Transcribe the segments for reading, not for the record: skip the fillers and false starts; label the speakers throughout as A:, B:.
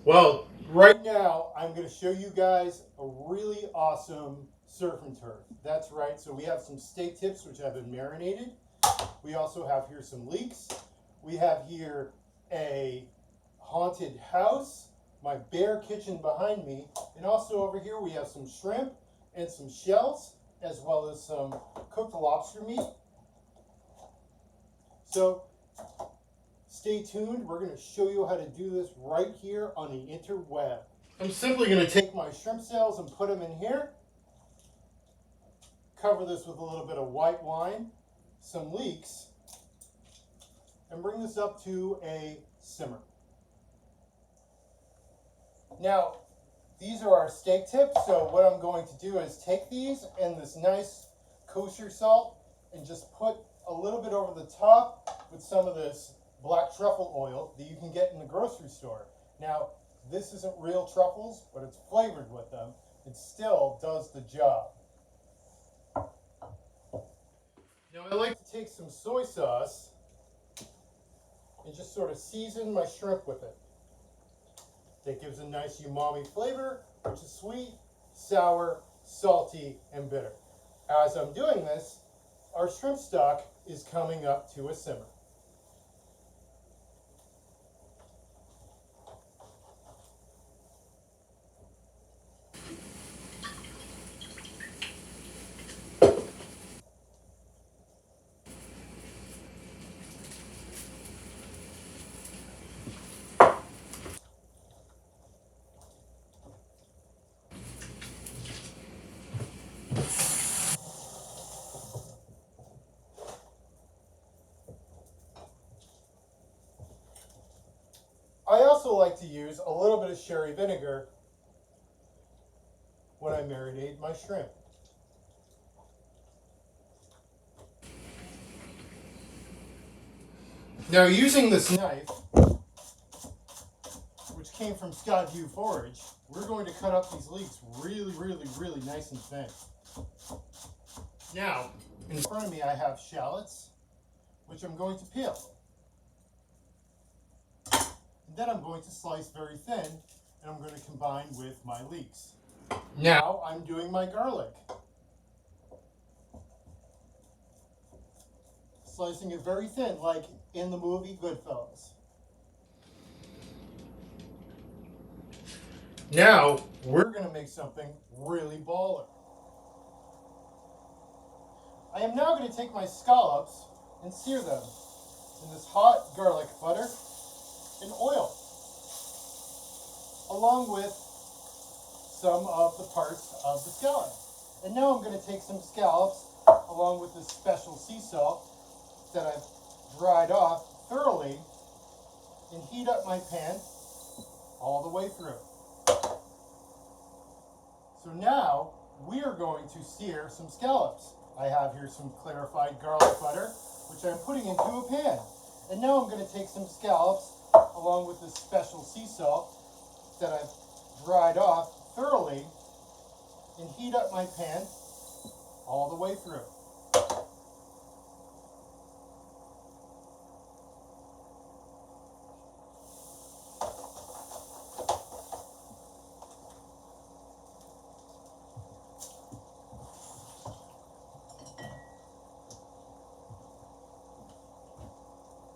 A: Well, right now I'm going to show you guys a really awesome surf and turf. That's right. So we have some steak tips which have been marinated. We also have here some leeks. We have here a haunted house, my bear kitchen behind me, and also over here we have some shrimp and some shells, as well as some cooked lobster meat. So stay tuned. We're going to show you how to do this right here on the interweb. I'm simply going to take my shrimp shells and put them in here. Cover this with a little bit of white wine, some leeks, and bring this up to a simmer. Now, these are our steak tips, so what I'm going to do is take these and this nice kosher salt and just put a little bit over the top with some of this black truffle oil that you can get in the grocery store. Now, this isn't real truffles, but it's flavored with them. It still does the job. Now, I like to take some soy sauce and just sort of season my shrimp with it. That gives a nice umami flavor, which is sweet, sour, salty, and bitter. As I'm doing this, our shrimp stock is coming up to a simmer. I also like to use a little bit of sherry vinegar when I marinate my shrimp. Now, using this knife, which came from Scott View Forage, we're going to cut up these leeks really nice and thin. Now, in front of me I have shallots, which I'm going to peel. And then I'm going to slice very thin, and I'm going to combine with my leeks. Now I'm doing my garlic. Slicing it very thin, like in the movie Goodfellas. Now, we're going to make something really baller. I am now going to take my scallops and sear them in this hot garlic butter and oil, along with some of the parts of the scallop. And now I'm going to take some scallops along with this special sea salt that I've dried off thoroughly and heat up my pan all the way through. So now we are going to sear some scallops. I have here some clarified garlic butter, which I'm putting into a pan. And now I'm going to take some scallops along with this special sea salt that I've dried off thoroughly and heat up my pan all the way through.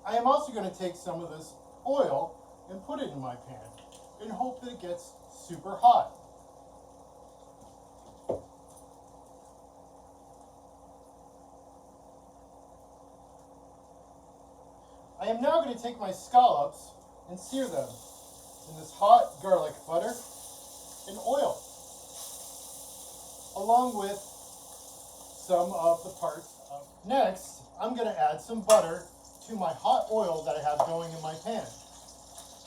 A: I am also going to take some of this oil and put it in my pan and hope that it gets super hot. I am now going to take my scallops and sear them in this hot garlic butter and oil, along with some of the parts of. Next, I'm going to add some butter to my hot oil that I have going in my pan.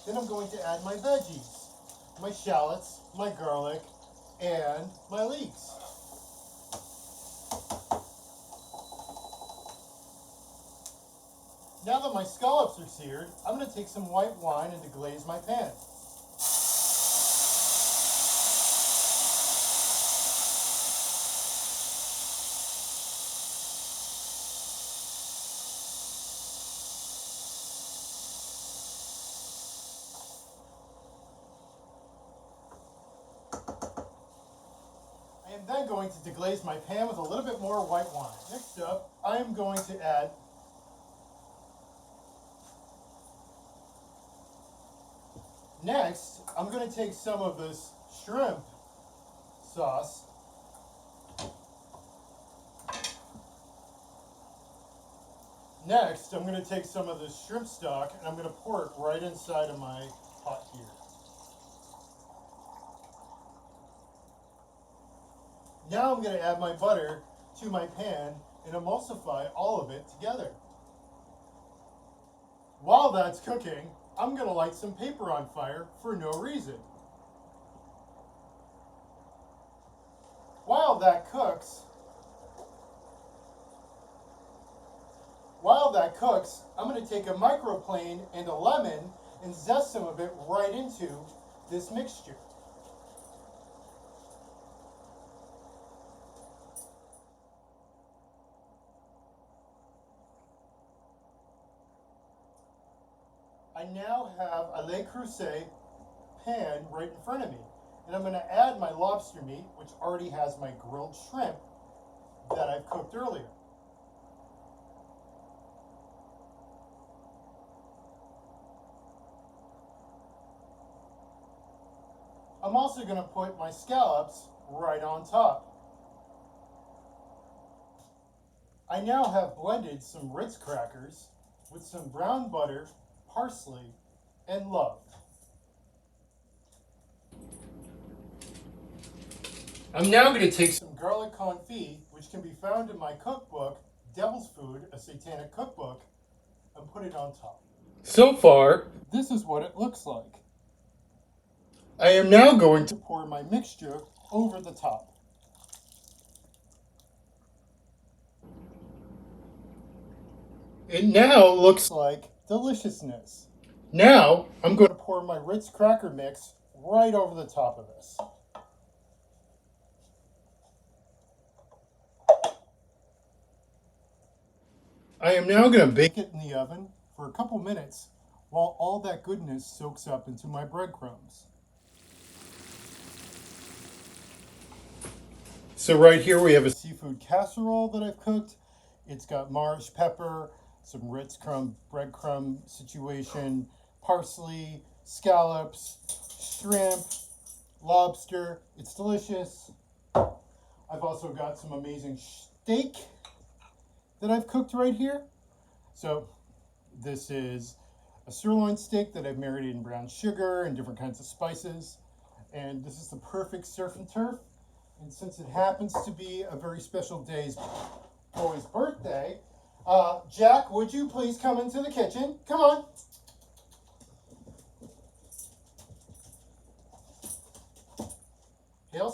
A: Then I'm going to add my veggies, my shallots, my garlic, and my leeks. Now that my scallops are seared, I'm going to take some white wine and deglaze my pan. am going to deglaze my pan with a little bit more white wine. Next up, I am going to add Next, I'm going to take some of this shrimp sauce Next, I'm going to take some of this shrimp stock and I'm going to pour it right inside of my pot here. Now I'm going to add my butter to my pan and emulsify all of it together. While that's cooking, I'm going to light some paper on fire for no reason. While that cooks, I'm going to take a microplane and a lemon and zest some of it right into this mixture. I now have a Le Creuset pan right in front of me. And I'm going to add my lobster meat, which already has my grilled shrimp that I've cooked earlier. I'm also going to put my scallops right on top. I now have blended some Ritz crackers with some brown butter, parsley, and love. I'm now going to take some garlic confit, which can be found in my cookbook, Devil's Food, a Satanic Cookbook, and put it on top. So far, this is what it looks like. I am now going to pour my mixture over the top. It now looks like deliciousness. Now, I'm going to pour my Ritz cracker mix right over the top of this. I am now going to bake it in the oven for a couple minutes while all that goodness soaks up into my breadcrumbs. So right here we have a seafood casserole that I've cooked. It's got marsh pepper, some Ritz breadcrumb situation, parsley, scallops, shrimp, lobster. It's delicious. I've also got some amazing steak that I've cooked right here. So this is a sirloin steak that I've marinated in brown sugar and different kinds of spices. And this is the perfect surf and turf. And since it happens to be a very special day's boy's birthday, Jack, would you please come into the kitchen? Come on. Hail